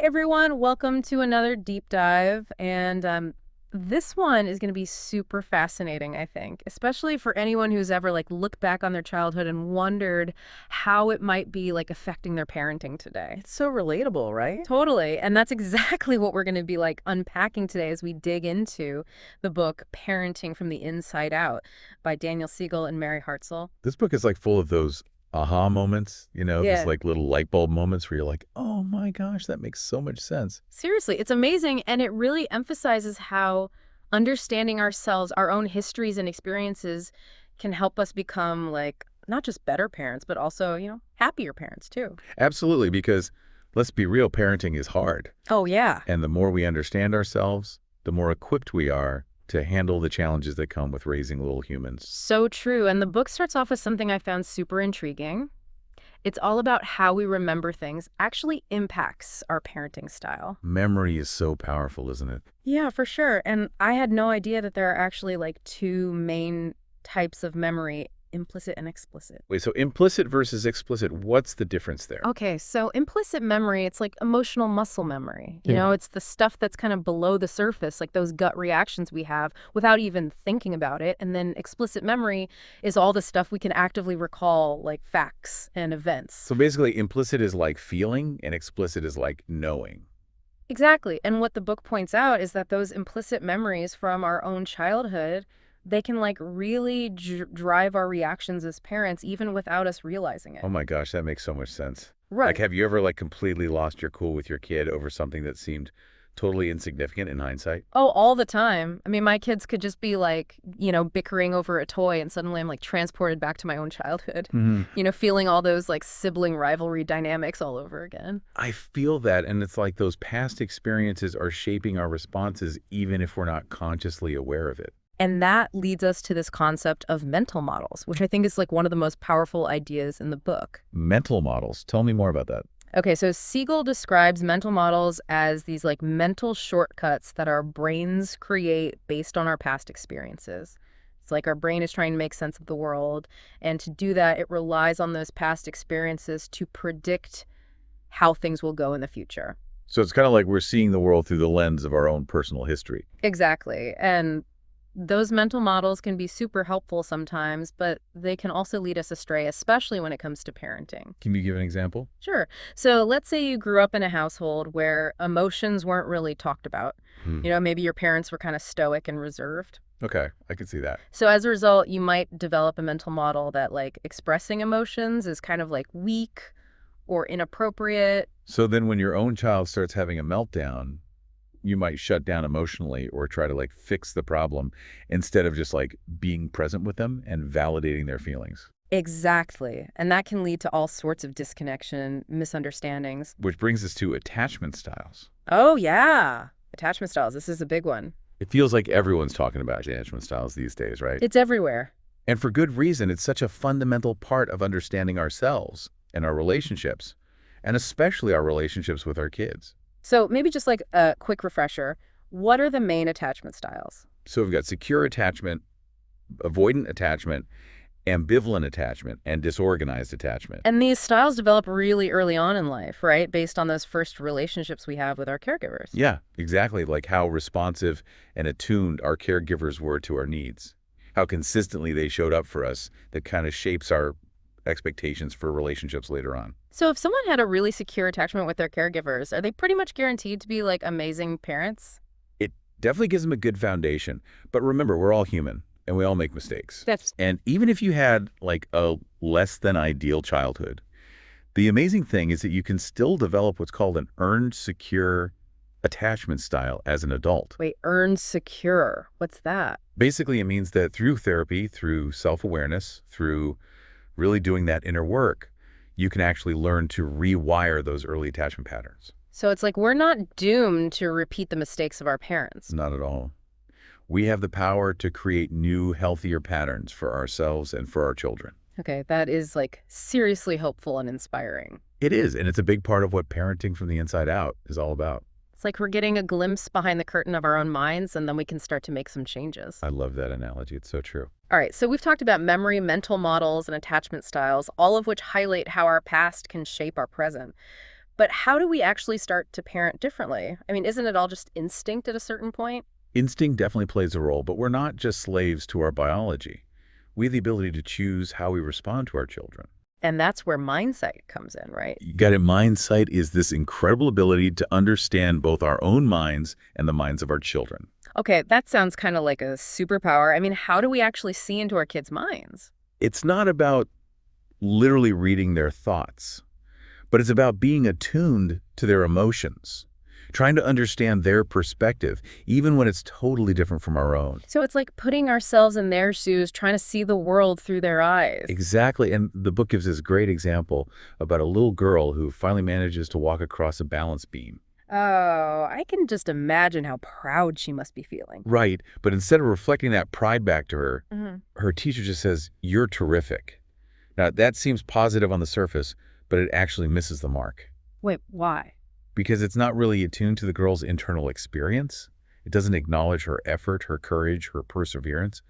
everyone. Welcome to another deep dive. And this one is going to be super fascinating, I think, especially for anyone who's ever looked back on their childhood and wondered how it might be affecting their parenting today. It's so relatable, right? Totally. And that's exactly what we're going to be unpacking today as we dig into the book Parenting from the Inside Out by Daniel Siegel and Mary Hartzell. This book is full of those aha moments, these Yeah. little light bulb moments where you're like, oh my gosh, that makes so much sense. Seriously, it's amazing, and it really emphasizes how understanding ourselves, our own histories and experiences can help us become not just better parents, but also, happier parents too. Absolutely, because let's be real, parenting is hard. Oh, yeah. And the more we understand ourselves, the more equipped we are to handle the challenges that come with raising little humans. So true. And the book starts off with something I found super intriguing. It's all about how we remember things actually impacts our parenting style. Memory is so powerful, isn't it? Yeah, for sure. And I had no idea that there are actually two main types of memory, implicit and explicit. Wait, so implicit versus explicit, what's the difference there? Okay, so implicit memory, it's like emotional muscle memory. Yeah. It's the stuff that's kind of below the surface, like those gut reactions we have without even thinking about it. And then explicit memory is all the stuff we can actively recall, like facts and events. So basically, implicit is like feeling and explicit is like knowing. Exactly. And what the book points out is that those implicit memories from our own childhood, they can really drive our reactions as parents even without us realizing it. Oh my gosh, that makes so much sense. Right. Have you ever completely lost your cool with your kid over something that seemed totally insignificant in hindsight? Oh, all the time. I mean, my kids could just be bickering over a toy, and suddenly I'm transported back to my own childhood, feeling all those sibling rivalry dynamics all over again. I feel that, and it's like those past experiences are shaping our responses even if we're not consciously aware of it. And that leads us to this concept of mental models, which I think is one of the most powerful ideas in the book. Mental models. Tell me more about that. Okay, so Siegel describes mental models as these mental shortcuts that our brains create based on our past experiences. It's like our brain is trying to make sense of the world, and to do that, it relies on those past experiences to predict how things will go in the future. So it's kind of like we're seeing the world through the lens of our own personal history. Exactly. And those mental models can be super helpful sometimes, but they can also lead us astray, especially when it comes to parenting. Can you give an example? Sure. So let's say you grew up in a household where emotions weren't really talked about. Maybe your parents were kind of stoic and reserved. Okay, I can see that. So as a result, you might develop a mental model that expressing emotions is kind of weak or inappropriate. So then when your own child starts having a meltdown, you might shut down emotionally or try to fix the problem instead of just being present with them and validating their feelings. Exactly. And that can lead to all sorts of disconnection, misunderstandings. Which brings us to attachment styles. Oh, yeah. Attachment styles. This is a big one. It feels like everyone's talking about attachment styles these days, right? It's everywhere. And for good reason. It's such a fundamental part of understanding ourselves and our relationships, and especially our relationships with our kids. So maybe just a quick refresher. What are the main attachment styles? So we've got secure attachment, avoidant attachment, ambivalent attachment, and disorganized attachment. And these styles develop really early on in life, right? Based on those first relationships we have with our caregivers. Yeah, exactly. Like how responsive and attuned our caregivers were to our needs. How consistently they showed up for us that kind of shapes our expectations for relationships later on. So if someone had a really secure attachment with their caregivers, are they pretty much guaranteed to be amazing parents? It definitely gives them a good foundation. But remember, we're all human and we all make mistakes. And even if you had a less than ideal childhood, the amazing thing is that you can still develop what's called an earned secure attachment style as an adult. Wait, earned secure. What's that? Basically, it means that through therapy, through self-awareness, through really doing that inner work, you can actually learn to rewire those early attachment patterns. So it's we're not doomed to repeat the mistakes of our parents. Not at all. We have the power to create new, healthier patterns for ourselves and for our children. Okay, that is seriously hopeful and inspiring. It is, and it's a big part of what parenting from the inside out is all about. It's we're getting a glimpse behind the curtain of our own minds, and then we can start to make some changes. I love that analogy. It's so true. All right, so we've talked about memory, mental models, and attachment styles, all of which highlight how our past can shape our present. But how do we actually start to parent differently? I mean, isn't it all just instinct at a certain point? Instinct definitely plays a role, but we're not just slaves to our biology. We have the ability to choose how we respond to our children. And that's where mindset comes in, right? You got it. Mindsight is this incredible ability to understand both our own minds and the minds of our children. Okay, that sounds kind of like a superpower. I mean, how do we actually see into our kids' minds? It's not about literally reading their thoughts, but it's about being attuned to their emotions, trying to understand their perspective, even when it's totally different from our own. So it's like putting ourselves in their shoes, trying to see the world through their eyes. Exactly. And the book gives this great example about a little girl who finally manages to walk across a balance beam. Oh, I can just imagine how proud she must be feeling. Right. But instead of reflecting that pride back to her, Hmm. her teacher just says, "You're terrific." Now, that seems positive on the surface, but it actually misses the mark Wait, why? because it's not really attuned to the girl's internal experience. It doesn't acknowledge her effort, her courage, her perseverance.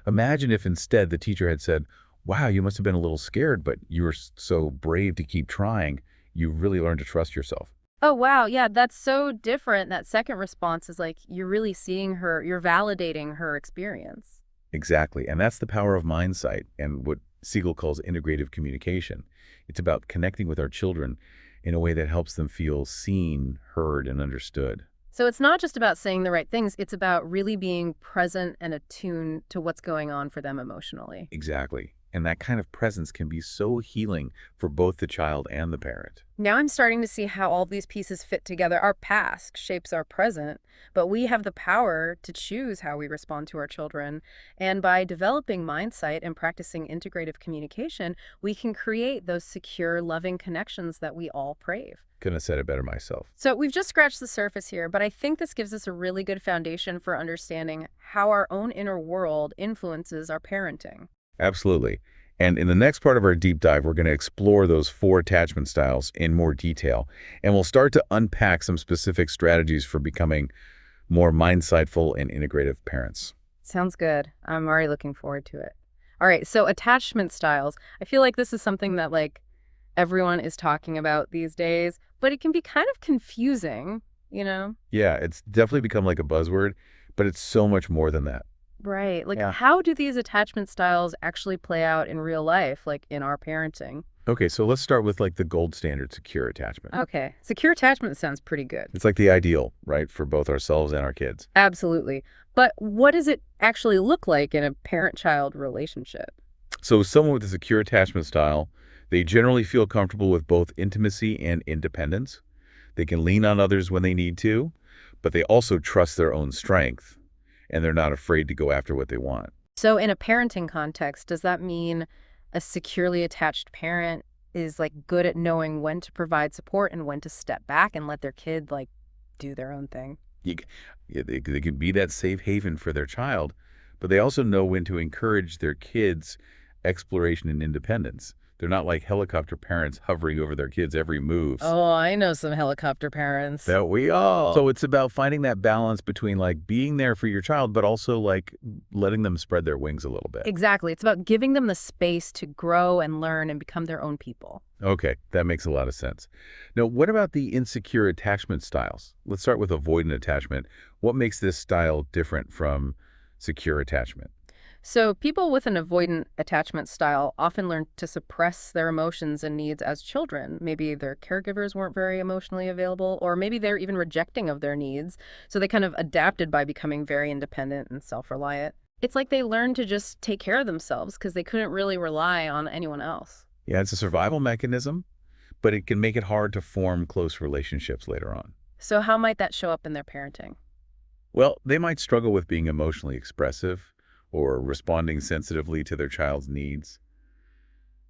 Imagine if instead the teacher had said, "Wow, you must have been a little scared, but you were so brave to keep trying. You really learned to trust yourself." Oh, wow. Yeah, that's so different. That second response is like you're really seeing her, you're validating her experience. Exactly. And that's the power of mindsight and what Siegel calls integrative communication. It's about connecting with our children in a way that helps them feel seen, heard, and understood. So it's not just about saying the right things, it's about really being present and attuned to what's going on for them emotionally. Exactly. And that kind of presence can be so healing for both the child and the parent. Now I'm starting to see how all these pieces fit together. Our past shapes our present, but we have the power to choose how we respond to our children. And by developing mindsight and practicing integrative communication, we can create those secure, loving connections that we all crave. Couldn't have said it better myself. So we've just scratched the surface here, but I think this gives us a really good foundation for understanding how our own inner world influences our parenting. Absolutely. And in the next part of our deep dive, we're going to explore those 4 attachment styles in more detail. And we'll start to unpack some specific strategies for becoming more mindsightful and integrative parents. Sounds good. I'm already looking forward to it. All right, so attachment styles. I feel like this is something that everyone is talking about these days, but it can be kind of confusing, you know? Yeah, it's definitely become like a buzzword, but it's so much more than that. Right. Like, Yeah. how do these attachment styles actually play out in real life, like in our parenting? Okay, so let's start with like the gold standard secure attachment. Okay. Secure attachment sounds pretty good. It's like the ideal, right, for both ourselves and our kids. Absolutely. But what does it actually look like in a parent-child relationship? So someone with a secure attachment style, they generally feel comfortable with both intimacy and independence. They can lean on others when they need to, but they also trust their own strength, and they're not afraid to go after what they want. So in a parenting context, does that mean a securely attached parent is good at knowing when to provide support and when to step back and let their kid do their own thing? You, yeah, they can be that safe haven for their child, but they also know when to encourage their kids' exploration and independence. They're not like helicopter parents hovering over their kids' every move. Oh, I know some helicopter parents. That we all. So it's about finding that balance between being there for your child, but also letting them spread their wings a little bit. Exactly. It's about giving them the space to grow and learn and become their own people. Okay, that makes a lot of sense. Now, what about the insecure attachment styles? Let's start with avoidant attachment. What makes this style different from secure attachment? So people with an avoidant attachment style often learn to suppress their emotions and needs as children. Maybe their caregivers weren't very emotionally available, or maybe they're even rejecting of their needs. So they kind of adapted by becoming very independent and self-reliant. It's like they learned to just take care of themselves because they couldn't really rely on anyone else. Yeah, it's a survival mechanism, but it can make it hard to form close relationships later on. So how might that show up in their parenting? Well, they might struggle with being emotionally expressive or responding sensitively to their child's needs.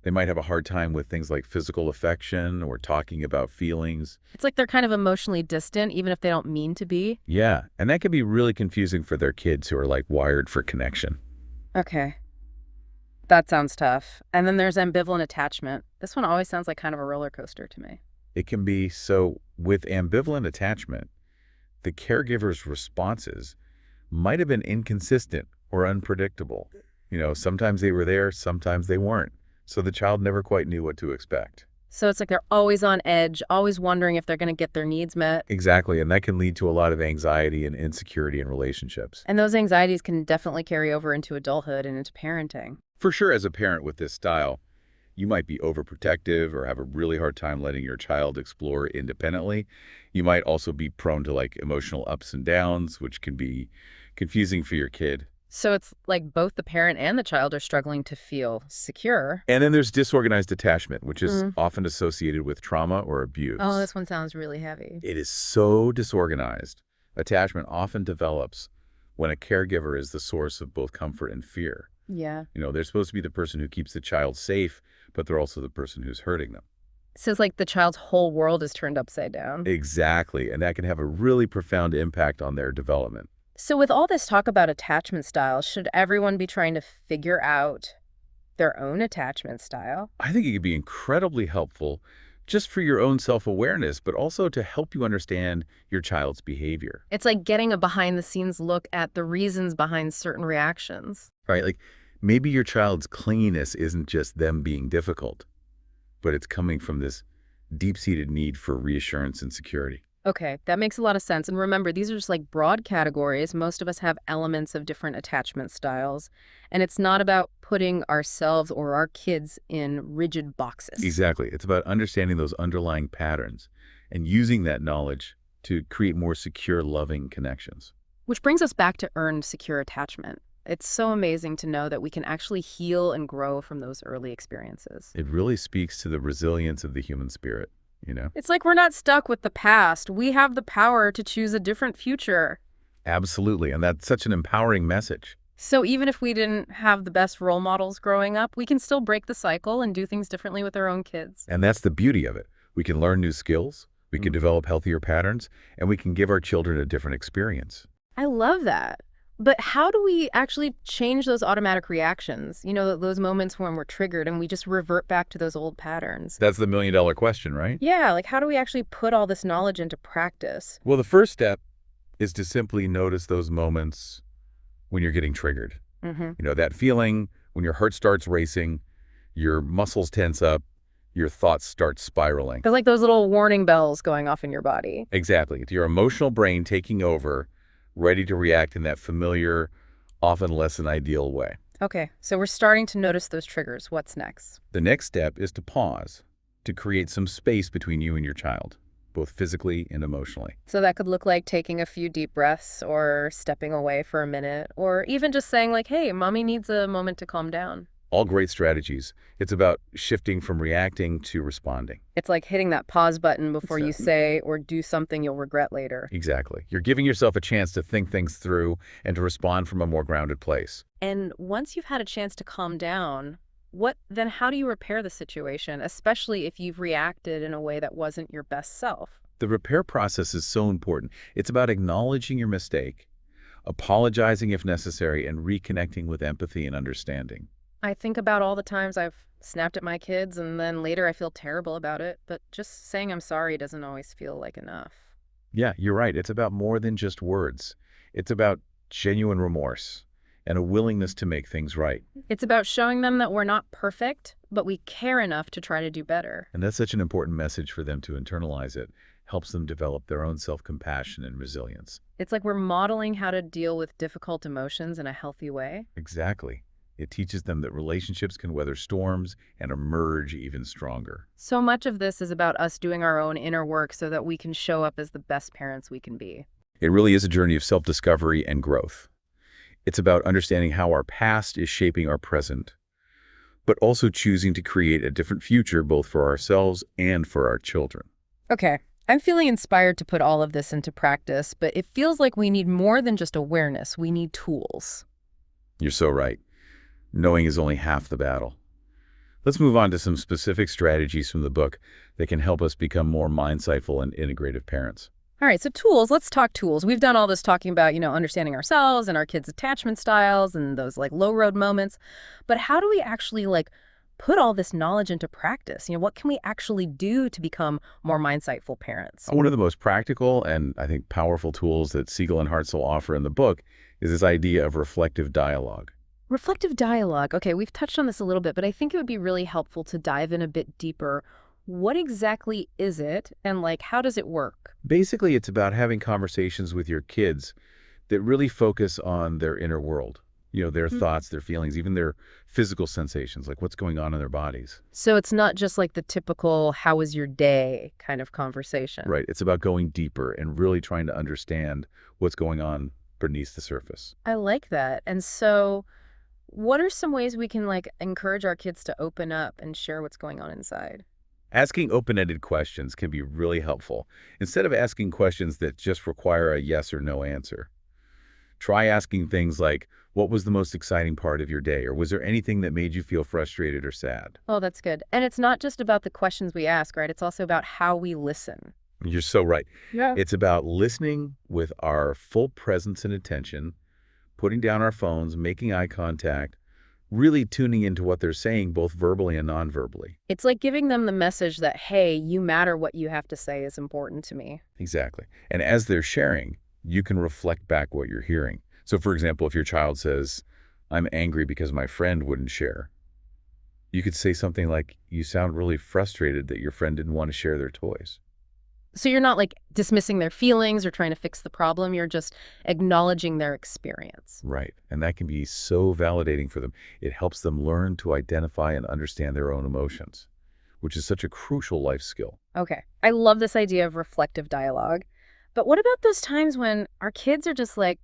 They might have a hard time with things like physical affection or talking about feelings. It's like they're kind of emotionally distant, even if they don't mean to be. Yeah, and that can be really confusing for their kids who are wired for connection. Okay. That sounds tough. And then there's ambivalent attachment. This one always sounds like kind of a roller coaster to me. It can be so with ambivalent attachment, the caregiver's responses might have been inconsistent or unpredictable. Sometimes they were there, sometimes they weren't. So the child never quite knew what to expect. So it's like they're always on edge, always wondering if they're going to get their needs met. Exactly, and that can lead to a lot of anxiety and insecurity in relationships. And those anxieties can definitely carry over into adulthood and into parenting. For sure, as a parent with this style, you might be overprotective or have a really hard time letting your child explore independently. You might also be prone to like emotional ups and downs, which can be confusing for your kid. So it's like both the parent and the child are struggling to feel secure. And then there's disorganized attachment, which is Mm. often associated with trauma or Oh, abuse. this one sounds really heavy. It is so disorganized. Attachment often develops when a caregiver is the source of both comfort and fear. Yeah. They're supposed to be the person who keeps the child safe, but they're also the person who's hurting them. So it's like the child's whole world is turned upside down. Exactly, and that can have a really profound impact on their development. So with all this talk about attachment styles, should everyone be trying to figure out their own attachment style? I think it could be incredibly helpful just for your own self-awareness, but also to help you understand your child's behavior, It's like getting a behind the scenes look at the reasons behind certain reactions. right? Like maybe your child's clinginess isn't just them being difficult, but it's coming from this deep-seated need for reassurance and security. Okay, that makes a lot of sense. And remember, these are just like broad categories. Most of us have elements of different attachment styles. And it's not about putting ourselves or our kids in rigid boxes. Exactly. It's about understanding those underlying patterns and using that knowledge to create more secure, loving connections. Which brings us back to earned secure attachment. It's so amazing to know that we can actually heal and grow from those early experiences. It really speaks to the resilience of the human spirit. It's like we're not stuck with the past. We have the power to choose a different future. Absolutely. And that's such an empowering message. So even if we didn't have the best role models growing up, we can still break the cycle and do things differently with our own kids. And that's the beauty of it. We can learn new skills, we can develop healthier patterns, and we can give our children a different experience. I love that. But how do we actually change those automatic reactions? Those moments when we're triggered and we just revert back to those old patterns. That's the million-dollar question, right? Yeah, like how do we actually put all this knowledge into practice? Well, the first step is to simply notice those moments when you're getting triggered. Mm-hmm. That feeling when your heart starts racing, your muscles tense up, your thoughts start spiraling. It's like those little warning bells going off in your body. Exactly. It's your emotional brain taking over, ready to react in that familiar, often less than ideal way. Okay, so we're starting to notice those triggers. What's next? The next step is to pause, to create some space between you and your child, both physically and emotionally. So that could look like taking a few deep breaths or stepping away for a minute or even just saying like, hey, mommy needs a moment to calm down. All great strategies. It's about shifting from reacting to responding. It's like hitting that pause button before you Exactly. say or do something you'll regret later. Exactly. You're giving yourself a chance to think things through and to respond from a more grounded place. And once you've had a chance to calm down, how do you repair the situation, especially if you've reacted in a way that wasn't your best self? The repair process is so important. It's about acknowledging your mistake, apologizing if necessary, and reconnecting with empathy and understanding. I think about all the times I've snapped at my kids and then later I feel terrible about it, but just saying I'm sorry doesn't always feel like enough. Yeah, you're right. It's about more than just words. It's about genuine remorse and a willingness to make things right. It's about showing them that we're not perfect, but we care enough to try to do better. And that's such an important message for them to internalize it. Helps them develop their own self-compassion and resilience. It's like we're modeling how to deal with difficult emotions in a healthy way. Exactly. It teaches them that relationships can weather storms and emerge even stronger. So much of this is about us doing our own inner work so that we can show up as the best parents we can be. It really is a journey of self-discovery and growth. It's about understanding how our past is shaping our present, but also choosing to create a different future both for ourselves and for our children. Okay, I'm feeling inspired to put all of this into practice, but it feels like we need more than just awareness. We need tools. You're so right. Knowing is only half the battle. Let's move on to some specific strategies from the book that can help us become more mindful and integrative parents. All right, so tools, let's talk tools. We've done all this talking about, understanding ourselves and our kids' attachment styles and those like low road moments. But how do we actually put all this knowledge into practice? What can we actually do to become more mindful parents? One of the most practical and I think powerful tools that Siegel and Hartzell offer in the book is this idea of reflective dialogue. Reflective dialogue. Okay, we've touched on this a little bit, but I think it would be really helpful to dive in a bit deeper. What exactly is it, and like how does it work? Basically, it's about having conversations with your kids that really focus on their inner world, their Hmm. thoughts, their feelings, even their physical sensations, like what's going on in their bodies. So it's not just like the typical "how was your day" kind of conversation. Right. It's about going deeper and really trying to understand what's going on beneath the surface. I like that. And so what are some ways we can like encourage our kids to open up and share what's going on inside? Asking open-ended questions can be really helpful. Instead of asking questions that just require a yes or no answer, try asking things like, what was the most exciting part of your day? Or was there anything that made you feel frustrated or sad? Oh, that's good. And it's not just about the questions we ask, right? It's also about how we listen. You're so right. Yeah. It's about listening with our full presence and attention, putting down our phones, making eye contact, really tuning into what they're saying, both verbally and non-verbally. It's like giving them the message that, hey, you matter, what you have to say is important to me. Exactly. And as they're sharing, you can reflect back what you're hearing. So, for example, if your child says, I'm angry because my friend wouldn't share, you could say something like, you sound really frustrated that your friend didn't want to share their toys. So you're not like dismissing their feelings or trying to fix the problem. You're just acknowledging their experience. Right. And that can be so validating for them. It helps them learn to identify and understand their own emotions, which is such a crucial life skill. Okay. I love this idea of reflective dialogue. But what about those times when our kids are just like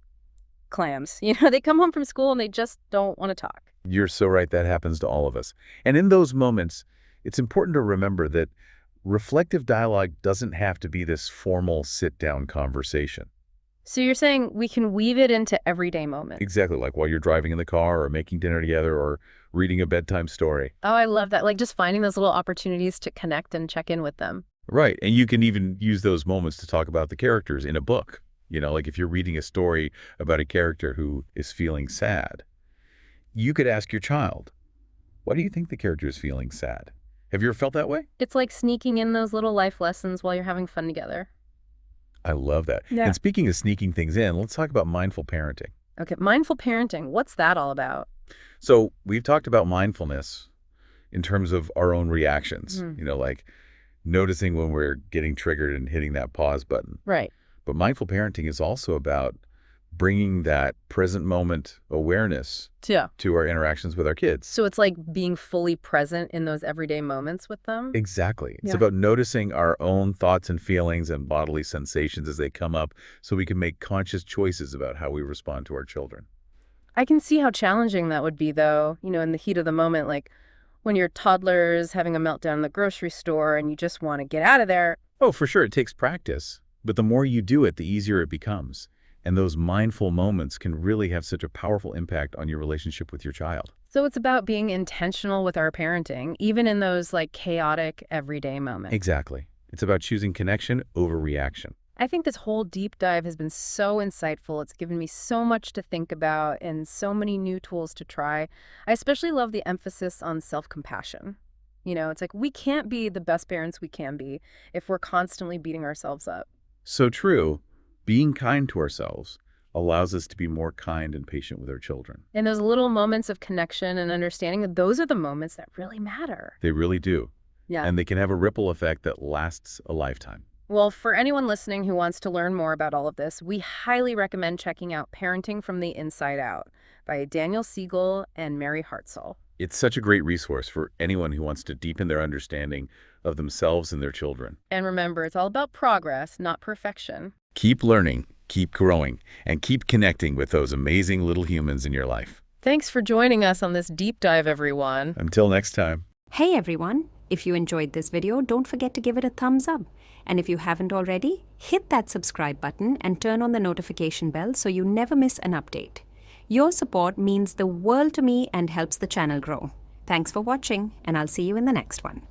clams? They come home from school and they just don't want to talk. You're so right. That happens to all of us. And in those moments, it's important to remember that reflective dialogue doesn't have to be this formal sit-down conversation. So you're saying we can weave it into everyday moments. Exactly, like while you're driving in the car or making dinner together or reading a bedtime story. Oh, I love that. Like just finding those little opportunities to connect and check in with them. Right, and you can even use those moments to talk about the characters in a book. Like if you're reading a story about a character who is feeling sad, you could ask your child, why do you think the character is feeling sad? Have you ever felt that way? It's like sneaking in those little life lessons while you're having fun together. I love that. Yeah. And speaking of sneaking things in, let's talk about mindful parenting. Okay, mindful parenting. What's that all about? So we've talked about mindfulness in terms of our own reactions, like noticing when we're getting triggered and hitting that pause button. Right. But mindful parenting is also about bringing that present moment awareness Yeah. to our interactions with our kids. So it's like being fully present in those everyday moments with them? Exactly. It's Yeah. about noticing our own thoughts and feelings and bodily sensations as they come up so we can make conscious choices about how we respond to our children. I can see how challenging that would be, though, in the heat of the moment, like when your toddler's having a meltdown in the grocery store and you just want to get out of there. Oh, for sure. It takes practice. But the more you do it, the easier it becomes. And those mindful moments can really have such a powerful impact on your relationship with your child. So it's about being intentional with our parenting, even in those like chaotic everyday moments. Exactly. It's about choosing connection over reaction. I think this whole deep dive has been so insightful. It's given me so much to think about and so many new tools to try. I especially love the emphasis on self-compassion. It's like we can't be the best parents we can be if we're constantly beating ourselves up. So true. Being kind to ourselves allows us to be more kind and patient with our children. And those little moments of connection and understanding, that those are the moments that really matter. They really do. Yeah. And they can have a ripple effect that lasts a lifetime. Well, for anyone listening who wants to learn more about all of this, we highly recommend checking out Parenting from the Inside Out by Daniel Siegel and Mary Hartzell. It's such a great resource for anyone who wants to deepen their understanding of themselves and their children. And remember, it's all about progress, not perfection. Keep learning, keep growing, and keep connecting with those amazing little humans in your life. Thanks for joining us on this deep dive, everyone. Until next time. Hey everyone, if you enjoyed this video, don't forget to give it a thumbs up. And if you haven't already, hit that subscribe button and turn on the notification bell so you never miss an update. Your support means the world to me and helps the channel grow. Thanks for watching, and I'll see you in the next one.